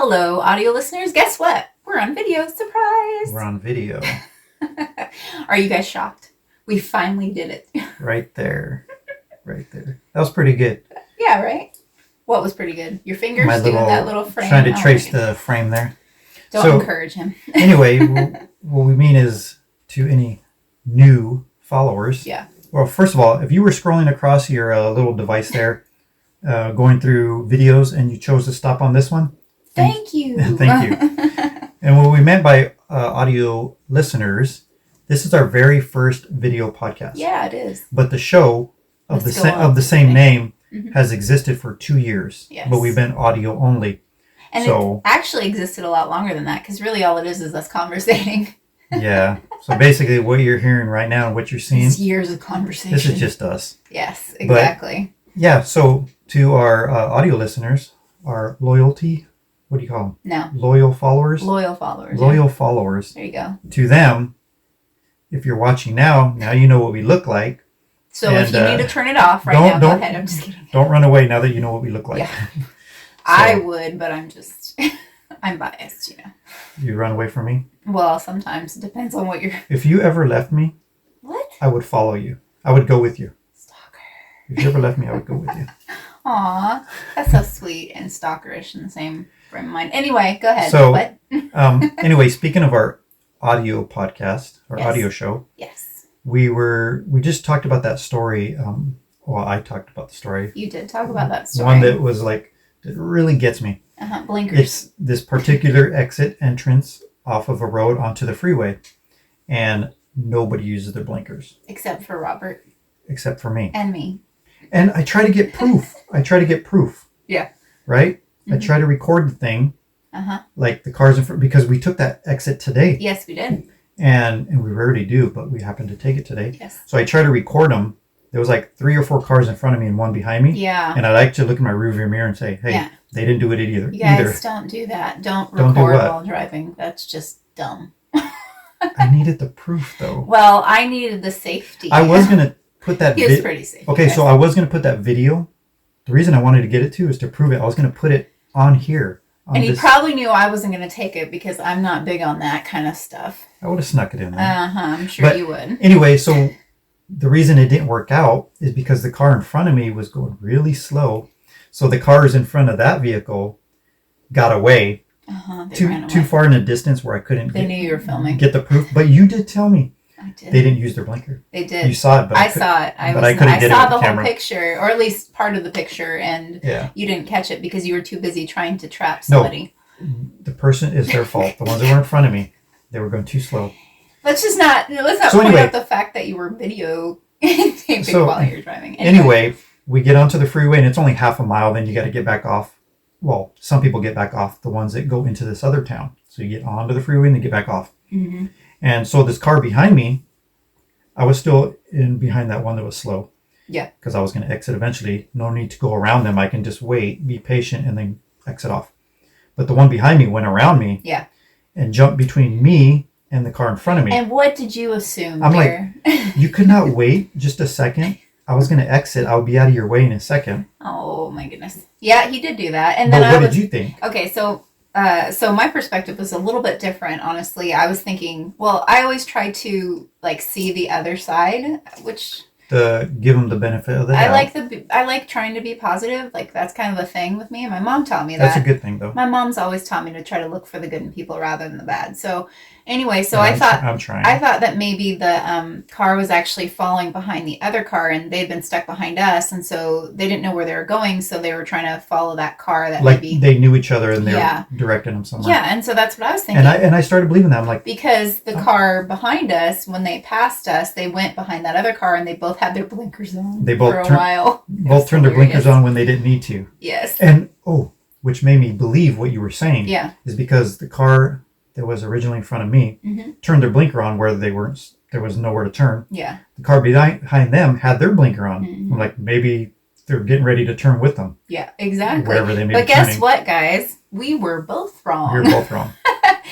Hello, audio listeners. Guess what? We're on video. Surprise! We're on video. Are you guys shocked? We finally did it. Right there. Right there. That was pretty good. Yeah, right? What was pretty good? Your fingers My doing that little frame? Trying to trace the frame there. Don't encourage him. Anyway, what we mean is to any new followers. Yeah. Well, first of all, if you were scrolling across your little device there, going through videos, and you chose to stop on this one, Thank you. Thank you. And what we meant by audio listeners, this is our very first video podcast. Yeah, it is. But the show of the same name has existed for 2 years. Yes. But we've been audio only. And it actually existed a lot longer than that, because really all it is us conversating. Yeah. So basically what you're hearing right now and what you're seeing. It's years of conversation. This is just us. Yes, exactly. But, yeah. So to our audio listeners, our loyalty, what do you call them? No. Loyal followers? Loyal followers. Loyal followers. There you go. To them, if you're watching now you know what we look like. So if you need to turn it off right now, go ahead. I'm just kidding. Don't run away now that you know what we look like. Yeah. I would, but I'm biased, you know. You run away from me? Well, sometimes. It depends on what you're... If you ever left me... What? I would follow you. I would go with you. Stalker. If you ever left me, I would go with you. Aw, that's so sweet and stalkerish in the same frame of mind. Anyway, go ahead. So, what? Anyway, speaking of our audio podcast, our audio show. Yes. We just talked about that story. I talked about the story. You did talk about that story. One that was like, it really gets me. Blinkers. It's this particular exit entrance off of a road onto the freeway, and nobody uses their blinkers. Except for Robert. Except for me. And me. And I try to get proof. Yeah. Right? Mm-hmm. I try to record the thing. Like the cars in front, because we took that exit today. Yes, we did. And we rarely do, but we happened to take it today. Yes. So I try to record them. There was like 3 or 4 cars in front of me and one behind me. Yeah. And I like to look in my rearview mirror and say, hey, they didn't do it either. You guys don't do that. Don't record while driving. That's just dumb. I needed the proof, though. Well, I needed the safety. I was going to put that... He was pretty safe. Okay, so I was going to put that video. The reason I wanted to get it, too, is to prove it. I was going to put it on here. And he probably knew I wasn't going to take it because I'm not big on that kind of stuff. I would have snuck it in there. I'm sure you would. Anyway, so the reason it didn't work out is because the car in front of me was going really slow. So the cars in front of that vehicle got away. Too far in the distance where I couldn't knew you were filming. Get the proof. But you did tell me. I did. They didn't use their blinker. They did. You saw it, but I saw it. I saw the whole picture, or at least part of the picture, and you didn't catch it because you were too busy trying to trap somebody. No, the person is their fault. The ones that were in front of me, they were going too slow. Let's not point out the fact that you were video taping while you're driving. Anyway, we get onto the freeway, and it's only half a mile. Then you got to get back off. Well, some people get back off, the ones that go into this other town. So you get onto the freeway and then get back off. Mm-hmm. And so this car behind me, I was still in behind that one that was slow. Yeah. Because I was going to exit eventually. No need to go around them. I can just wait, be patient, and then exit off. But the one behind me went around me. Yeah. And jumped between me and the car in front of me. And what did you assume, I'm dear? like, you could not wait just a second? I was going to exit. I would be out of your way in a second. Oh, my goodness. Yeah, he did do that. And then what did you think? Okay, so my perspective was a little bit different, honestly. I was thinking, well, I always try to see the other side, which To give them the benefit of the doubt. I like trying to be positive. That's kind of a thing with me, and my mom taught me that. That's a good thing, though. My mom's always taught me to try to look for the good in people rather than the bad. So anyway, I thought that maybe the car was actually following behind the other car, and they'd been stuck behind us, and so they didn't know where they were going, so they were trying to follow that car that maybe they knew each other and they were directing them somewhere. Yeah, and so that's what I was thinking. And I started believing that. I'm like, because the car behind us, when they passed us, they went behind that other car, and they both had their blinkers on. They both for a while. Both turned their blinkers on when they didn't need to. Yes. And which made me believe what you were saying. Yeah. Is because the car that was originally in front of me turned their blinker on where there was nowhere to turn. Yeah. The car behind them had their blinker on. I'm like, maybe they're getting ready to turn with them. Yeah, exactly. Wherever they may But be guess turning. what, guys? We were both wrong. We were both wrong.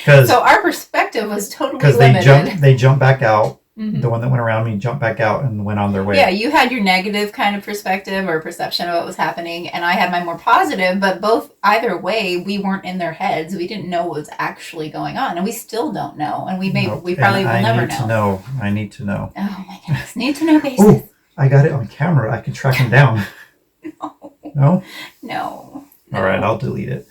So our perspective was totally limited. Because they jumped back out The one that went around me jumped back out and went on their way. Yeah, you had your negative kind of perspective or perception of what was happening, and I had my more positive, but either way, we weren't in their heads. We didn't know what was actually going on, and we still don't know, and we probably will never know. I need to know. Oh my goodness, need to know basis. Oh, I got it on camera. I can track him down. No? No. All right, I'll delete it.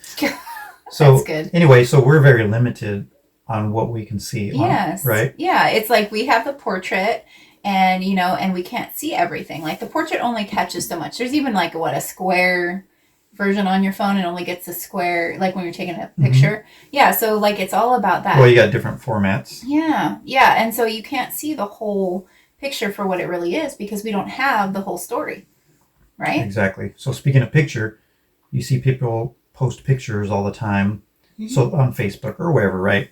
So that's good. Anyway, so we're very limited on what we can see. Yes. Right? Yeah, it's like we have the portrait and, and we can't see everything. Like the portrait only catches so much. There's even like a square version on your phone. It only gets a square, like when you're taking a picture. Mm-hmm. Yeah, so like it's all about that. Well, you got different formats. Yeah. Yeah, and so you can't see the whole picture for what it really is because we don't have the whole story. Right? Exactly. So speaking of picture, you see people post pictures all the time. Mm-hmm. So on Facebook or wherever, right?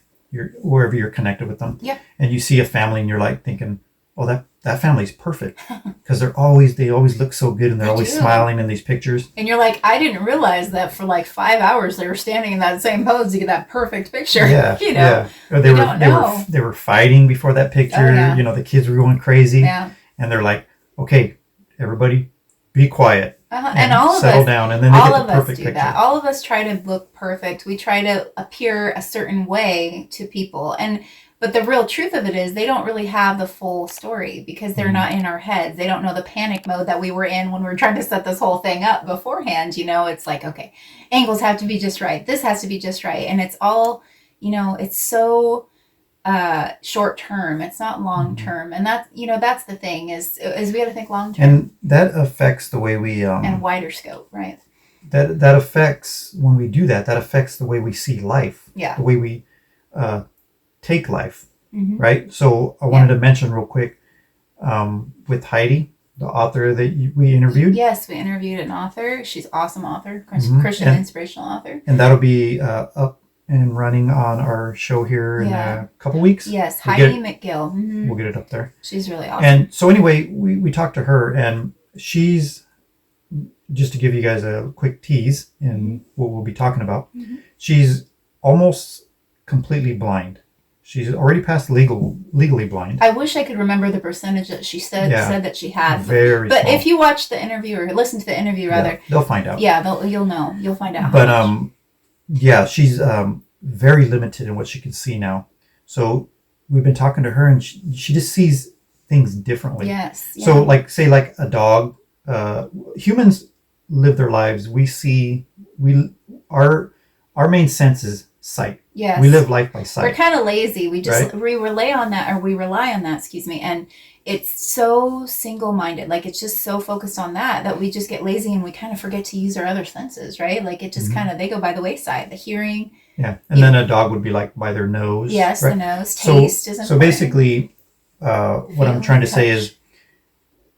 Wherever you're connected with them. Yeah. And you see a family and you're like thinking, oh, that family's perfect. Because they always look so good and they're always smiling in these pictures. And you're like, I didn't realize that for like 5 hours they were standing in that same pose to get that perfect picture. Yeah. Yeah. Or they were fighting before that picture. Oh, yeah. The kids were going crazy. Yeah. And they're like, okay, everybody be quiet. And all of us settle down, and then they get the perfect picture. That. All of us try to look perfect. We try to appear a certain way to people, but the real truth of it is they don't really have the full story because they're not in our heads. They don't know the panic mode that we were in when we were trying to set this whole thing up beforehand. It's like, okay, angles have to be just right. This has to be just right, and it's all, it's so short term. It's not long term, and that's the thing is we got to think long term, and that affects the way we and wider scope, right? That affects when we do that. That affects the way we see life. Yeah, the way we take life, right? So I wanted to mention real quick with Heidi, the author that we interviewed. Yes, we interviewed an author. She's an awesome author, Christian inspirational author, and that'll be up and running on our show here in a couple weeks. Yes, Heidi McGill. Mm-hmm. We'll get it up there. She's really awesome. And so anyway, we talked to her, and she's, just to give you guys a quick tease in what we'll be talking about, she's almost completely blind. She's already past legally blind. I wish I could remember the percentage that she said that she had. Very but small. If you watch the interview or listen to the interview, rather, they'll find out. Yeah, you'll know. You'll find out. But yeah, she's very limited in what she can see now. So we've been talking to her, and she just sees things differently. Yes. Yeah. So say like a dog, humans live their lives. Our main sense is sight. Yes. We live life by sight. We're kind of lazy. We rely on that, excuse me, and it's so single-minded. Like it's just so focused on that we just get lazy and we kind of forget to use our other senses, right? Like it just kind of, they go by the wayside. The hearing. Yeah. And then a dog would be like by their nose. Yes, right? The nose. Taste is important. So basically, what I'm trying to say is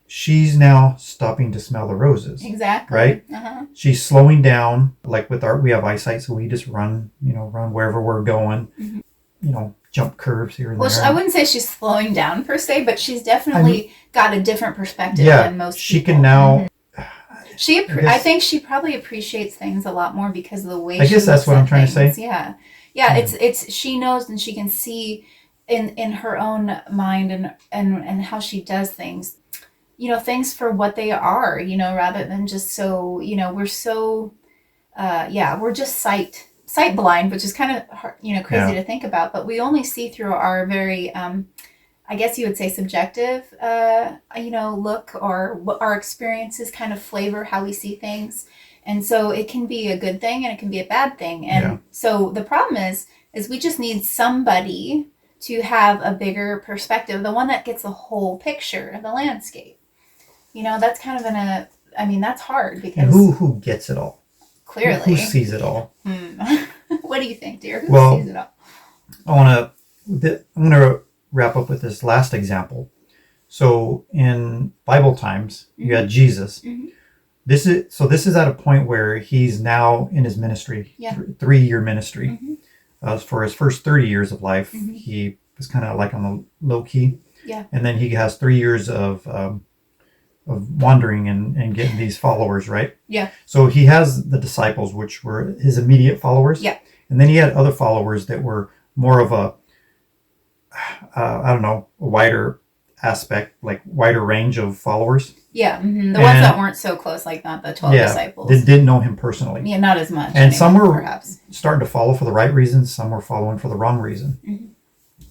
she's now stopping to smell the roses. Exactly. Right? Uh-huh. She's slowing down. Like we have eyesight, so we just run wherever we're going. Mm-hmm. Jump curves here and there. Well, I wouldn't say she's slowing down per se, but she's definitely got a different perspective than most people. She can now. I think she probably appreciates things a lot more because of the way. I guess that's what I'm trying to say. Yeah. It's she knows and she can see in her own mind and how she does things. Things for what they are. Rather than just so. We're so. We're just sight blind, which is kind of crazy to think about. But we only see through our very. I guess you would say subjective, look, or what our experiences kind of flavor how we see things. And so it can be a good thing and it can be a bad thing. And so the problem is we just need somebody to have a bigger perspective, the one that gets the whole picture, the landscape. That's kind of that's hard because... And who gets it all? Clearly. Who sees it all? What do you think, dear? Who sees it all? I'm going to wrap up with this last example. So in Bible times, you had Jesus. Mm-hmm. This is at a point where he's now in his ministry, 3-year ministry. Mm-hmm. For his first 30 years of life, he was kind of like on the low key. Yeah. And then he has 3 years of wandering and getting these followers, right? Yeah. So he has the disciples, which were his immediate followers. Yeah. And then he had other followers that were more of I don't know, a wider aspect, like wider range of followers. Yeah, the ones that weren't so close, like not the 12 disciples. They didn't know him personally. Yeah, not as much. And anymore, some were perhaps starting to follow for the right reasons. Some were following for the wrong reason. Mm-hmm.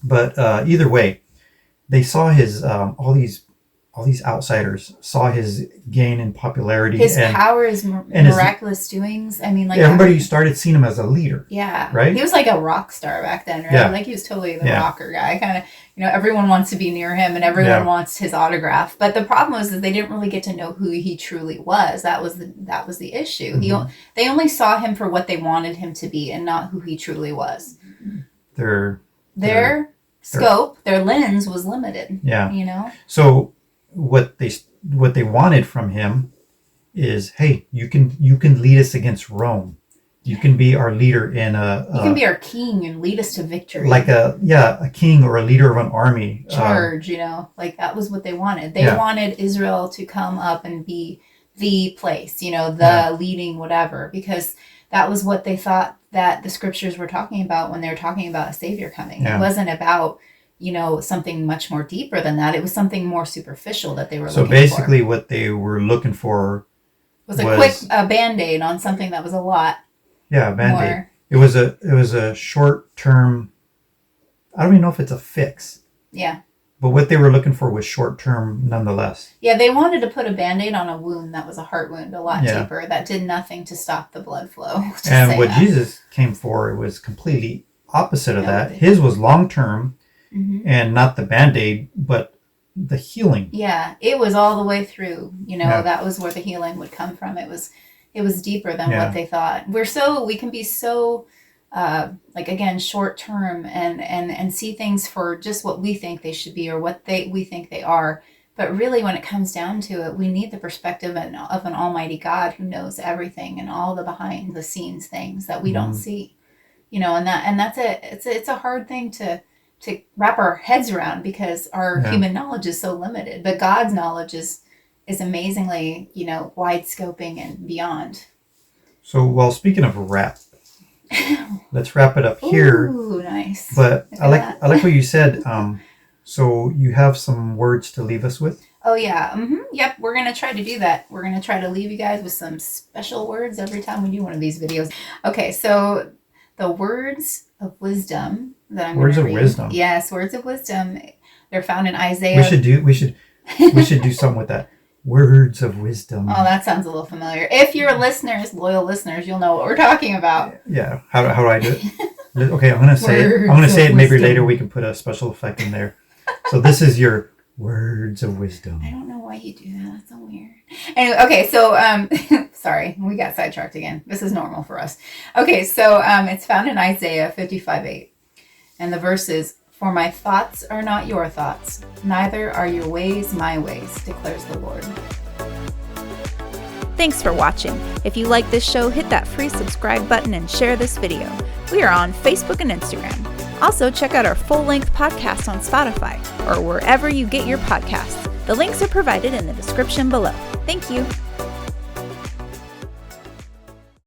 But either way, they saw his all these outsiders saw his gain in popularity, his power, his miraculous doings. I mean, like everybody started seeing him as a leader. Yeah, right. He was like a rock star back then, right? Yeah. Like he was totally the rocker guy. Kind of, everyone wants to be near him, and everyone wants his autograph. But the problem was that they didn't really get to know who he truly was. That was the issue. Mm-hmm. They only saw him for what they wanted him to be, and not who he truly was. Their scope, their lens was limited. Yeah, So what they wanted from him is, hey, you can lead us against Rome. You can be our leader in you can be our king and lead us to victory. Like a king or a leader of an army. Charge, like that was what they wanted. They wanted Israel to come up and be the place, the leading whatever, because that was what they thought that the scriptures were talking about when they were talking about a savior coming. It wasn't about something much more deeper than that. It was something more superficial that they were looking for. So basically what they were looking for was a quick Band-Aid on something that was a lot. Yeah, a Band-Aid. More. It was a short-term, I don't even know if it's a fix. Yeah. But what they were looking for was short-term nonetheless. Yeah, they wanted to put a Band-Aid on a wound that was a heart wound, a lot deeper, that did nothing to stop the blood flow. And what Jesus came for was completely opposite of that. His was long-term. Mm-hmm. And not the Band-Aid, but the healing. Yeah, it was all the way through. That was where the healing would come from. It was deeper than what they thought. We can be so short term and see things for just what we think they should be or what we think they are. But really, when it comes down to it, we need the perspective of an almighty God who knows everything and all the behind the scenes things that we don't see. And that's it's a hard thing to wrap our heads around because our human knowledge is so limited, but God's knowledge is amazingly, wide scoping and beyond. So, well, speaking of wrap, let's wrap it up here. Ooh, nice. But I like what you said. So you have some words to leave us with? Oh yeah. Mm-hmm. Yep. We're going to try to do that. We're going to try to leave you guys with some special words every time we do one of these videos. Okay. So the words of wisdom that I'm words of read. Wisdom. Yes, words of wisdom. They're found in Isaiah. We should do something with that. Words of wisdom. Oh, that sounds a little familiar. If you're loyal listeners, you'll know what we're talking about. Yeah. How do I do it? Okay, I'm gonna say it. Maybe later we can put a special effect in there. So this is your words of wisdom. I don't know why you do that. That's so weird. Anyway, okay, so sorry, we got sidetracked again. This is normal for us. Okay, so it's found in Isaiah 55:8. And the verse is, "For my thoughts are not your thoughts, neither are your ways my ways, declares the Lord." Thanks for watching. If you like this show, hit that free subscribe button and share this video. We are on Facebook and Instagram. Also, check out our full-length podcast on Spotify or wherever you get your podcasts. The links are provided in the description below. Thank you.